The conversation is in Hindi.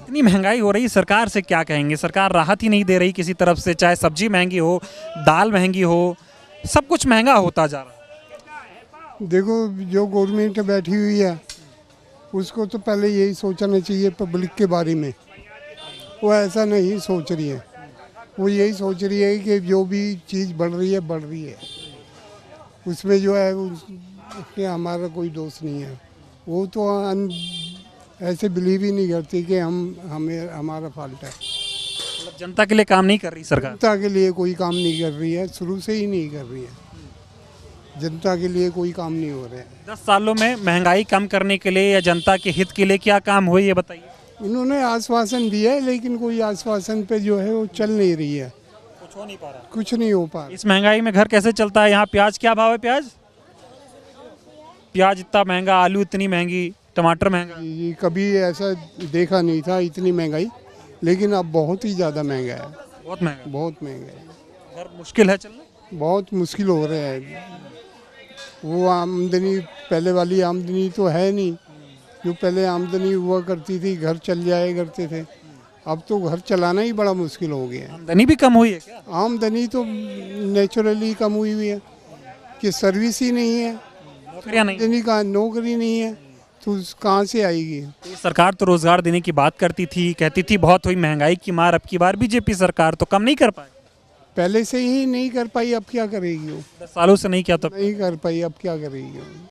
इतनी महंगाई हो रही, सरकार से क्या कहेंगे? सरकार राहत ही नहीं दे रही किसी तरफ से, चाहे सब्जी महंगी हो, दाल महंगी हो, सब कुछ महंगा होता जा रहा है। देखो, जो गवर्नमेंट बैठी हुई है उसको तो पहले यही सोचना चाहिए पब्लिक के बारे में। वो ऐसा नहीं सोच रही है। वो यही सोच रही है कि जो भी चीज़ बढ़ रही है, उसमें जो है उसमें हमारा कोई दोष नहीं है। वो तो ऐसे बिलीव ही नहीं करती कि हमें हमारा फॉल्ट है। मतलब जनता के लिए काम नहीं कर रही सरकार। जनता के लिए कोई काम नहीं कर रही है, शुरू से ही नहीं कर रही है। जनता के लिए कोई काम नहीं हो रहा है। 10 सालों में महंगाई कम करने के लिए या जनता के हित के लिए क्या काम हुए, ये बताइए। उन्होंने आश्वासन दिया है, लेकिन कोई आश्वासन पे जो है वो चल नहीं रही है। कुछ हो नहीं पा रहा। कुछ नहीं हो पा रहा। इस महंगाई में घर कैसे चलता है? यहाँ प्याज क्या भाव है? प्याज इतना महंगा, आलू इतनी महंगी, टमाटर महंगा। ये कभी ऐसा देखा नहीं था इतनी महंगाई, लेकिन अब बहुत ही ज़्यादा महंगा है। बहुत महंगा। बहुत महंगा है। घर मुश्किल है चलना। बहुत मुश्किल हो रहा है। वो आमदनी पहले वाली आमदनी तो है नहीं। जो पहले आमदनी हुआ करती थी, घर चल जाया करते थे। अब तो घर चलाना ही बड़ा मुश्किल हो गया है। आमदनी भी कम हुई है क्या? आमदनी तो नेचुरली कम हुई हुई है कि सर्विस ही नहीं है, नौकरियां नहीं। आमदनी का नौकरी नहीं है, तो कहाँ से आएगी? तो ये सरकार तो रोजगार देने की बात करती थी, कहती थी बहुत हुई महंगाई की मार। अब की बार बीजेपी सरकार तो कम नहीं कर पाई। पहले से ही नहीं कर पाई, अब क्या करेगी वो? 10 सालों से नहीं किया तो नहीं कर पाई, अब क्या करेगी वो?